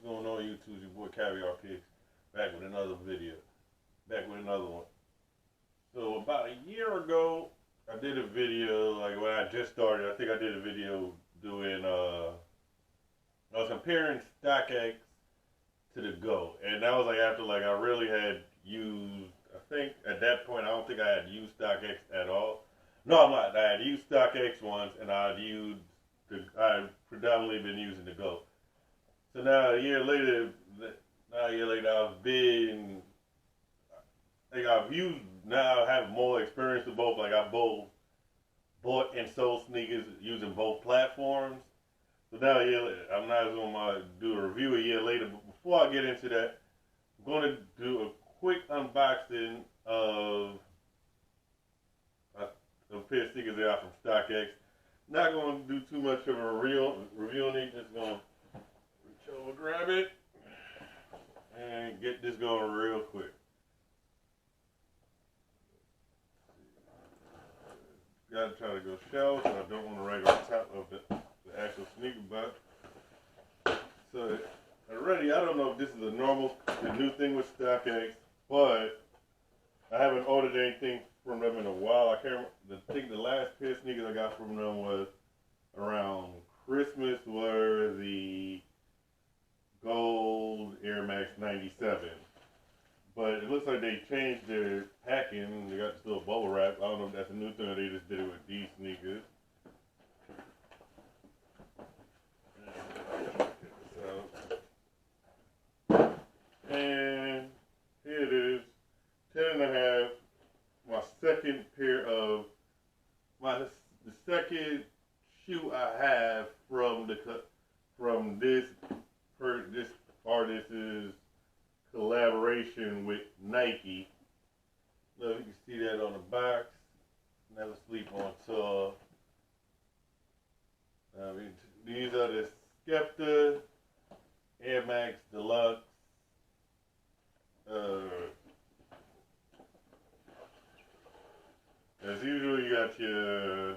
What's going on YouTube? It's your boy Kavi-R back with another video. Back with another one. So about a year ago, I did a video, like when I just started, I think I did a video doing, I was comparing StockX to the Go. And that was like after like I really had used, I think at that point, I don't think I had used StockX at all. No, I'm not. I had used StockX once and I had predominantly been using the Go. So now a year later, I've used, now I have more experience with both. Like I both bought and sold sneakers using both platforms. So now a year later, I'm not going to do a review a year later, but before I get into that, I'm going to do a quick unboxing of a pair of sneakers that are from StockX. Not going to do too much of a review on it, just going to reach over, grab it, and get this going real quick. Gotta try to go shallow, so I don't want to write on top of the actual sneaker box. So already, I don't know if this is the new thing with StockX, but I haven't ordered anything from them in a while. I think the last pair of sneakers I got from them was around Christmas, were the gold Air Max 97. But it looks like they changed their packing. They got this little bubble wrap. I don't know if that's a new thing or they just did it with these sneakers. And here it is, 10.5. My second pair of the second shoe I have from this artist's collaboration with Nike. Look, you can see that on the box. Never sleep on tour. These are the Skepta Air Max Deluxe. As usual, you got your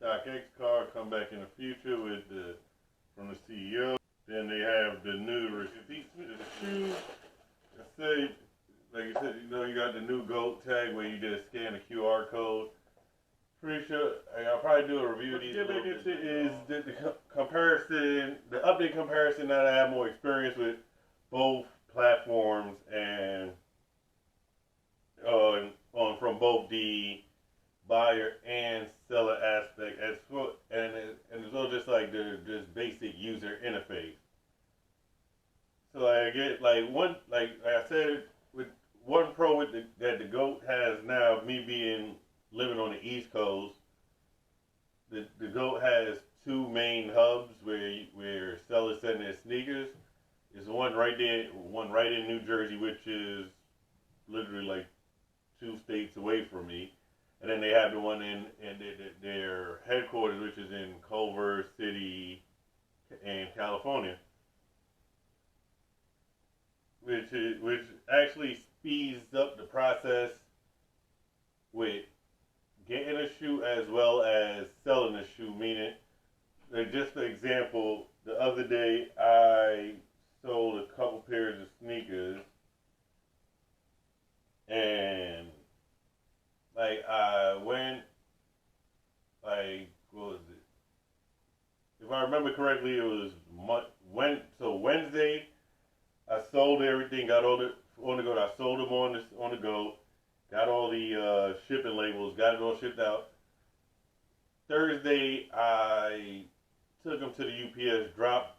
StockX card come back in the future with from the CEO. Then they have the new receipt, the shoes. I say, like you said, you got the new GOAT tag where you just scan the QR code. Pretty sure I'll probably do a review of these. Is the comparison, the update comparison, that I have more experience with both platforms and from both the buyer and seller aspect, and as well just like the just basic user interface. So I get like I said, with one pro that the GOAT has now, me living on the East Coast, the GOAT has two main hubs where sellers send their sneakers. There's one right in New Jersey, which is literally like 2 states away from me. And then they have the one in their headquarters, which is in Culver City, in California, which actually speeds up the process with getting a shoe as well as selling a shoe. Meaning, like just for example, the other day I sold a couple pairs of sneakers, and like I went, like, what was it? If I remember correctly, it was Wednesday. I sold everything. Got all on the go. I sold them on the go. Got all the shipping labels. Got it all shipped out. Thursday, I took them to the UPS drop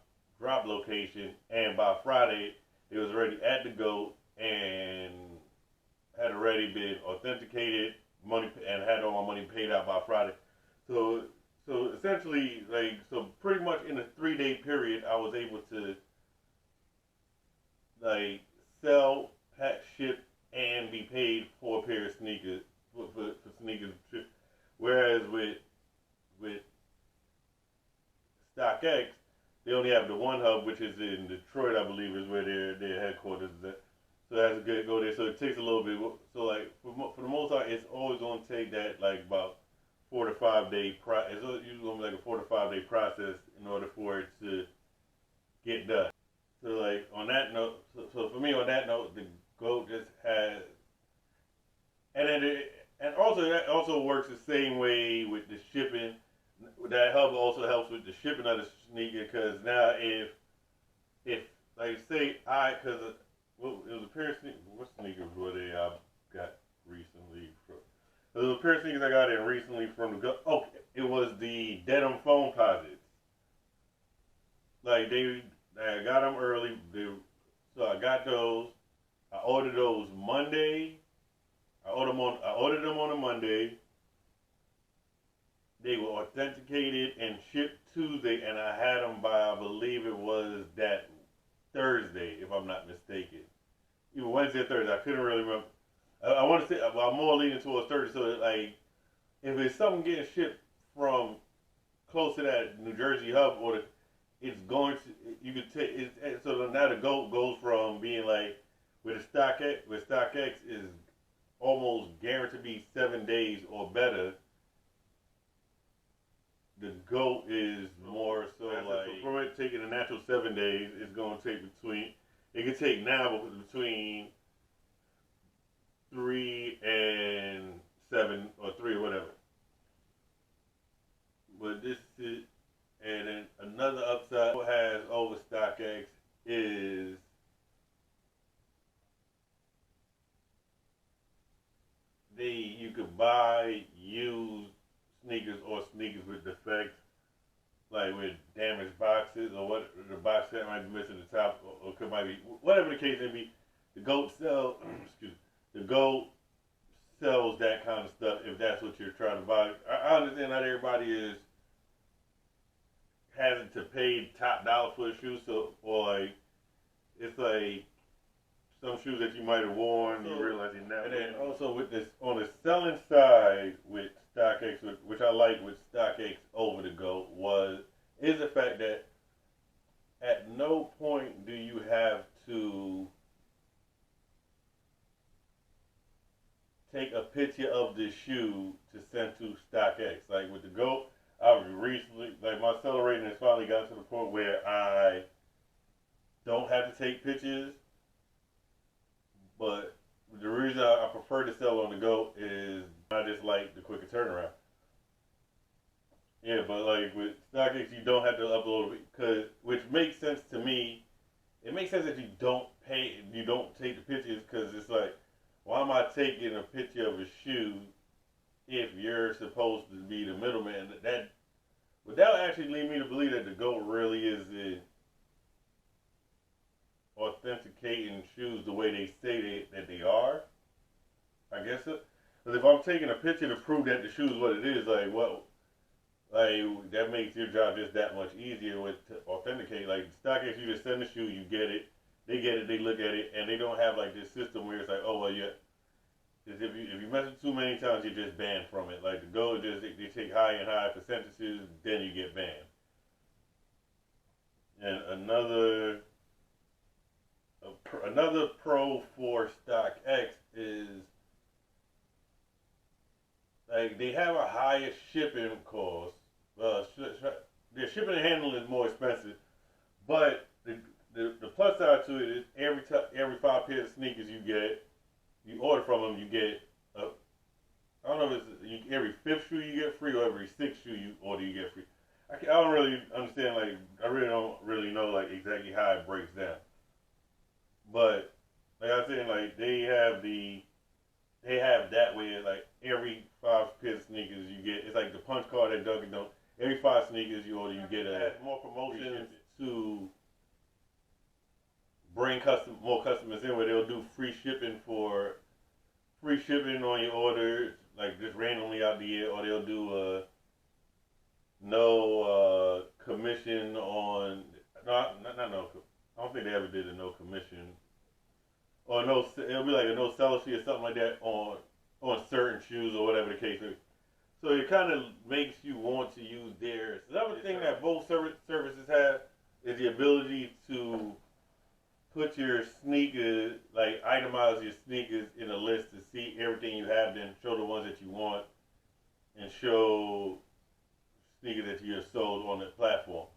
location, and by Friday, it was already at the GOAT and had already been authenticated, and had all my money paid out by Friday. So essentially, pretty much in a 3-day period, I was able to sell, pack, ship, and be paid for a pair of sneakers for sneakers. Whereas with StockX, they only have the one hub, which is in Detroit, I believe, is where their headquarters is at. So that's good. Go there. So it takes a little bit. So like for the most part, it's always gonna take that about 4 to 5 day. It's usually gonna be like a 4 to 5 day process in order for it to get done. So like on that note, so for me on that note, the GOAT just has, and then and also that also works the same way with the shipping. That hub also helps with the shipping of the sneaker because now if like say because well, it was a pair of sneakers. What sneakers were they? I got recently from. It was a pair of sneakers I got in recently from the GOAT. Oh, it was the denim foam posits. Like I got them early. So I got those. I ordered those Monday. I ordered them on a Monday. They were authenticated and shipped Tuesday, and I had them by I believe it was that Thursday, if I'm not mistaken. Either Wednesday or Thursday. I couldn't really remember. I want to say well, I'm more leaning towards Thursday. So that, like, if it's something getting shipped from close to that New Jersey hub, or it's going to you could take it. So now the GOAT goes from being like with StockX is almost guaranteed to be 7 days or better. The GOAT is more so like from it taking a natural 7 days, it's going to take between. It can take now between 3 and 7 or 3 or whatever. But this is, and then another upside has over StockX is you could buy used sneakers or sneakers with defects, like with damaged boxes or what the box set might be missing the top or could might be whatever the case may be. The GOAT sell excuse me, the GOAT sells that kind of stuff if that's what you're trying to buy. I understand not everybody is having to pay top dollar for a shoe, so or like it's like some shoes that you might have worn, you realize you never. And then also with this on the selling side with StockX, which I like with StockX over the GOAT, is the fact that at no point do you have to take a picture of the shoe to send to StockX. Like with the GOAT, I recently, like my seller rating has finally gotten to the point where I don't have to take pictures. But the reason I prefer to sell on the GOAT is I just like the quicker turnaround. Yeah, but like with StockX, you don't have to upload it which makes sense to me. It makes sense if you don't take the pictures because it's like, why am I taking a picture of a shoe if you're supposed to be the middleman? But that would actually lead me to believe that the GOAT really is authenticating shoes the way they say that they are. I guess it. Because if I'm taking a picture to prove that the shoe is what it is, like what, like that makes your job just that much easier with to authenticate. Like StockX, you just send the shoe, you get it, they get it, they look at it, and they don't have like this system where it's like, oh well, yeah. If you mess it too many times, you're just banned from it. Like the GOAT, they take high and high percentages, then you get banned. And another pro for StockX is like they have a higher shipping cost. Their shipping and handling is more expensive, but the plus side to it is every 5 pairs of sneakers you order from them, you get I don't know if it's every 5th shoe you get free or every 6th shoe you order you get free. I don't really understand, like I really don't really know like exactly how it breaks down. But like I was saying, like they have that way like every 5 pairs of sneakers you get, it's like the punch card at Dunkin' Donuts. Every 5 sneakers you order, you get more promotions to bring more customers in, where they'll do free shipping on your order, like just randomly out the air, or they'll do no commission on not no. I don't think they ever did a no commission or no. It'll be like a no seller fee or something like that on certain shoes or whatever the case is. So it kind of makes you want to use theirs. The other thing that both services have is the ability to put your sneakers, like itemize your sneakers in a list to see everything you have, then show the ones that you want, and show sneakers that you have sold on the platform.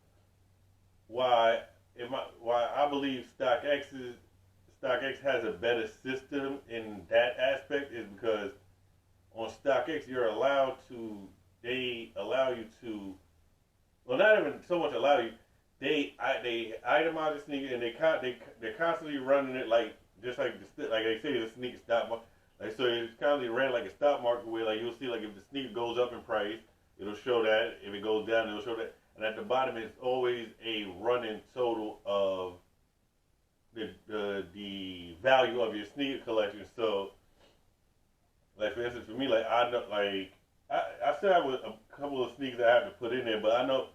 Why I believe StockX has a better system in that aspect is because on StockX you're allowed to. They allow you to. Well, not even so much allow you. They itemize the sneaker and they're constantly running it like just like like they say the sneaker stock market. Like so, it's constantly ran like a stock market where like you'll see like if the sneaker goes up in price, it'll show that. If it goes down, it'll show that. And at the bottom, it's always a running total of the value of your sneaker collection. So, like for instance, for me, like I know, like I still have a couple of sneakers I have to put in there, but I know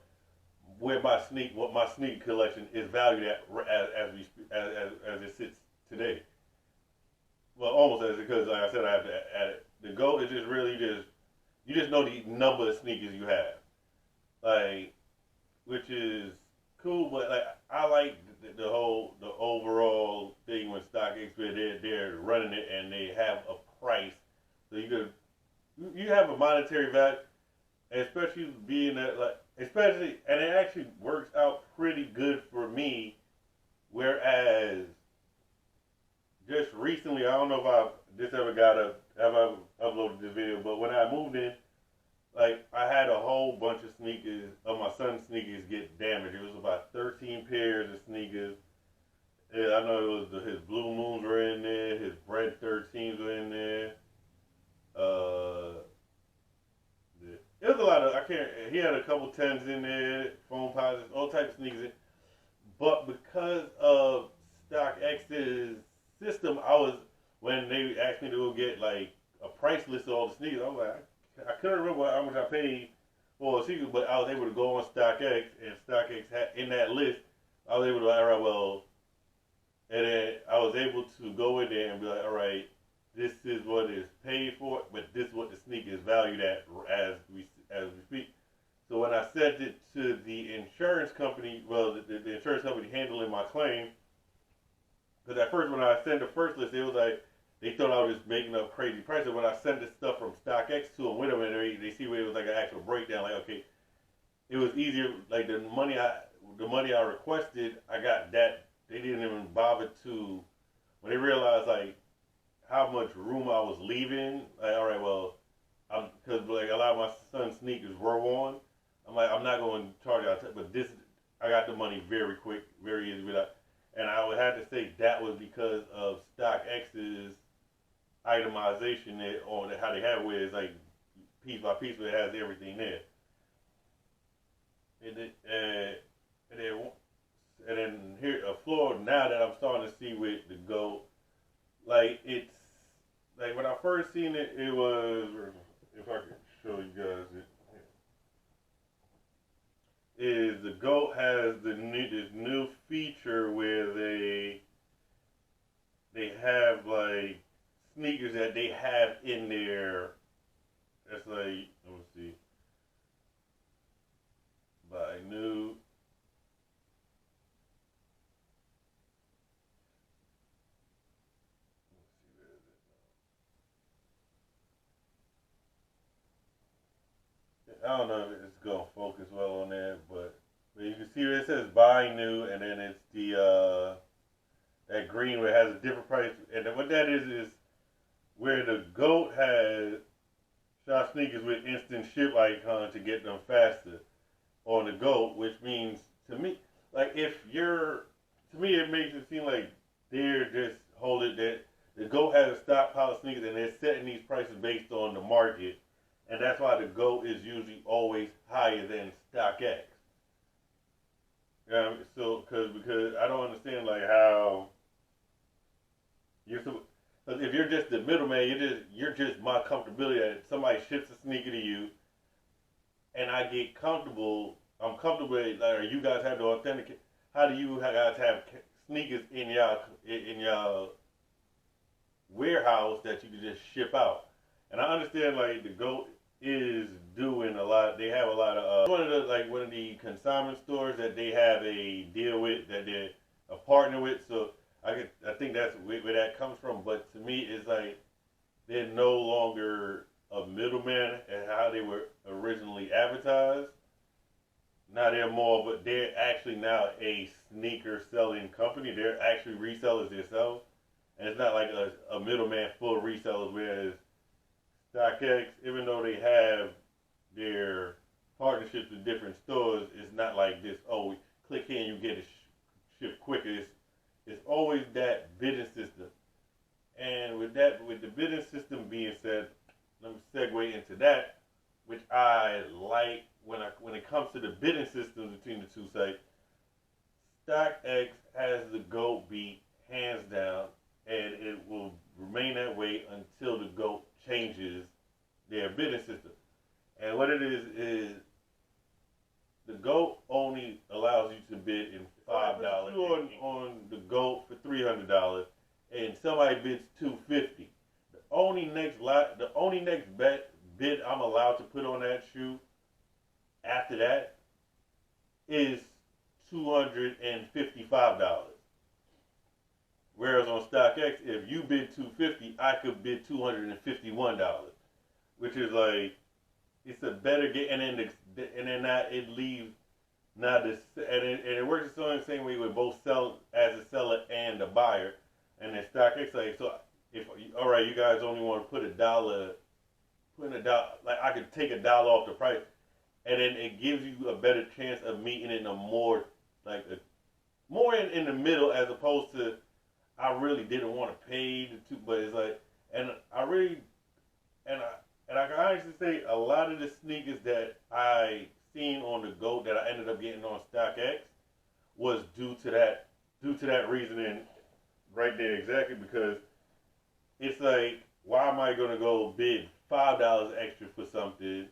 where what my sneaker collection is valued at as it sits today. Well, almost as because like I said, I have to add it. The goal is just really just you just know the number of sneakers you have, like which is cool. But like I like the overall thing with StockX where they're running it and they have a price, so you have a monetary value, especially being that like especially and it actually works out pretty good for me. Whereas just recently, I don't know if have I uploaded this video, but when I moved in, like I had a whole bunch of sneakers of my son's sneakers get damaged. It was about 13 pairs of sneakers. Yeah, I know it was his Blue Moons were in there, his Bread 13s were in there. It was a lot of he had a couple 10s in there, foam posits, all types of sneakers. But because of StockX's system, when they asked me to go get like a price list of all the sneakers, I was like, I couldn't remember how much I paid for a sneaker, but I was able to go on StockX, and StockX had in that list, I was able to, all right, well, and then I was able to go in there and be like, all right, this is what is paid for, but this is what the sneaker is valued at as we speak. So when I sent it to the insurance company, well, the insurance company handling my claim, because at first when I sent the first list, it was like they thought I was just making up crazy prices. When I sent the stuff from StockX to them with them, and they see where it was like an actual breakdown, like okay, it was easier. Like the money I requested, I got that. They didn't even bother to when they realized like how much room I was leaving. Like all right, well, because like a lot of my son's sneakers were worn. I'm like, I'm not going to charge out, but this, I got the money very quick, very easy. And I would have to say that was because of StockX's itemization on how they have where it's like piece by piece, where it has everything there. And then here, Florida, now that I'm starting to see with the GOAT, like it's, like when I first seen it, it was, if I could show you guys it. Is the GOAT has this new feature where they have like sneakers that they have in there. That's like, let me see, buy new. I don't know if it's gonna focus well on that, but you can see where it says buy new, and then it's the that green where it has a different price, and then what that is where the GOAT has shop sneakers with instant ship icon to get them faster on the GOAT, which means to me, like to me it makes it seem like they're just holding that the GOAT has a stockpile of sneakers and they're setting these prices based on the market. And that's why the GOAT is usually always higher than StockX. So because I don't understand like how because if you're just the middleman, you're just my comfortability that somebody ships a sneaker to you, and I get comfortable. I'm comfortable. Like, or you guys have to authenticate. How do you guys have sneakers in your warehouse that you can just ship out? And I understand like the GOAT is doing a lot. They have a lot of one of the consignment stores that they have a deal with, that they're a partner with. So I think that's where that comes from. But to me, it's like they're no longer a middleman and how they were originally advertised. Now they're more, but they're actually now a sneaker selling reselling company. They're actually resellers themselves, and it's not like a middleman full of resellers. Whereas StockX, even though they have their partnerships with different stores, it's not like this. Oh, click here and you get it shipped quicker. It's always that bidding system. And with the bidding system being said, let me segue into that, which I like when it comes to the bidding systems between the two sites. StockX has the GOAT beat hands down, and it will remain that way until the GOAT changes their bidding system. And what it is the GOAT only allows you to bid in $5 on the GOAT for $300, and somebody bids $250. The only next bid I'm allowed to put on that shoe after that is $255. Whereas on StockX, if you bid $250, I could bid $251, which is like, it's a better get, and then that it leaves now this, and it works the same way with both as a seller and a buyer. And then StockX, like, so if all right, you guys only want to put $1, like I could take $1 off the price, and then it gives you a better chance of meeting in a more more in the middle, as opposed to I really didn't want to pay the two, but it's like, and I can honestly say a lot of the sneakers that I seen on the GOAT that I ended up getting on StockX was due to that reasoning right there, exactly, because it's like, why am I gonna go bid $5 extra for something?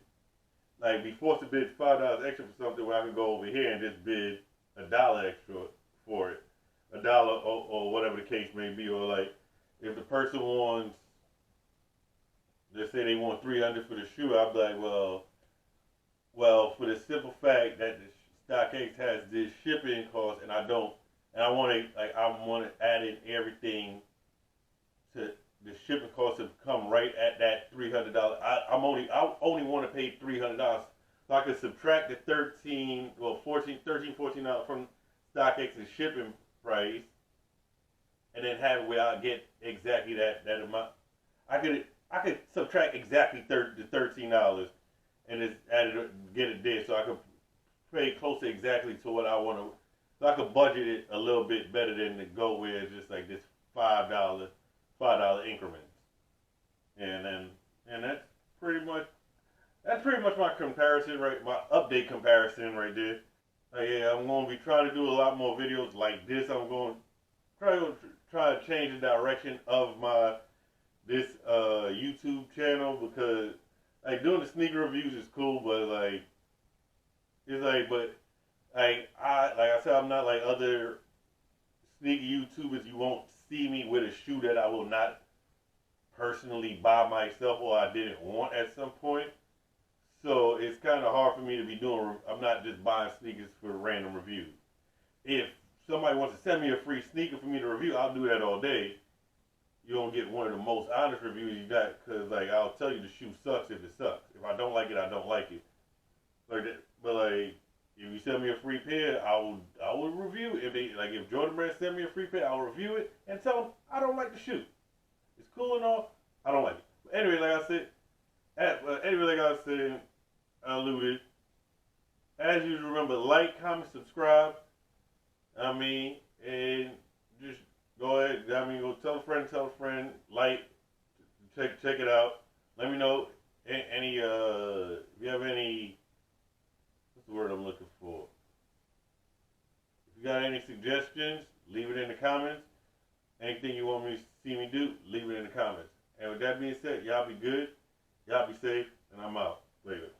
Like, be forced to bid $5 extra for something where I can go over here and just bid $1 extra for it, $1 or whatever the case may be, or like if the person wants, let's say they want $300 for the shoe, I'll be like, well, for the simple fact that the StockX has this shipping cost, and I want to add in everything to the shipping cost to come right at that $300. I only want to pay $300, so I could subtract the $14 from StockX's shipping price, and then have it where I get exactly that amount. I could subtract exactly the $13 and just get it there, so I could pay closer exactly to what I want to. So I could budget it a little bit better than the GOAT, where it's just like this $5 increments, and that's pretty much my comparison, right? My update comparison right there. Yeah, I'm going to be trying to do a lot more videos like this. I'm going to try to change the direction of this YouTube channel, because like doing the sneaker reviews is cool, but like I said, I'm not like other sneaker YouTubers. You won't see me with a shoe that I will not personally buy myself, or I didn't want at some point. So it's kind of hard for me to be doing. I'm not just buying sneakers for random reviews. If somebody wants to send me a free sneaker for me to review, I'll do that all day. You don't get one of the most honest reviews you got, because like, I'll tell you the shoe sucks if it sucks. If I don't like it, I don't like it. Like that, but like, if you send me a free pair, I will review it. If Jordan Brand send me a free pair, I'll review it and tell them I don't like the shoe. It's cool and all, I don't like it. But anyway, like I said, I alluded. As usual, remember, like, comment, subscribe. And just go ahead. Go tell a friend, like, check it out. Let me know if you have any. What's the word I'm looking for? If you got any suggestions, leave it in the comments. Anything you want me to see me do, leave it in the comments. And with that being said, y'all be good, y'all be safe, and I'm out. Later.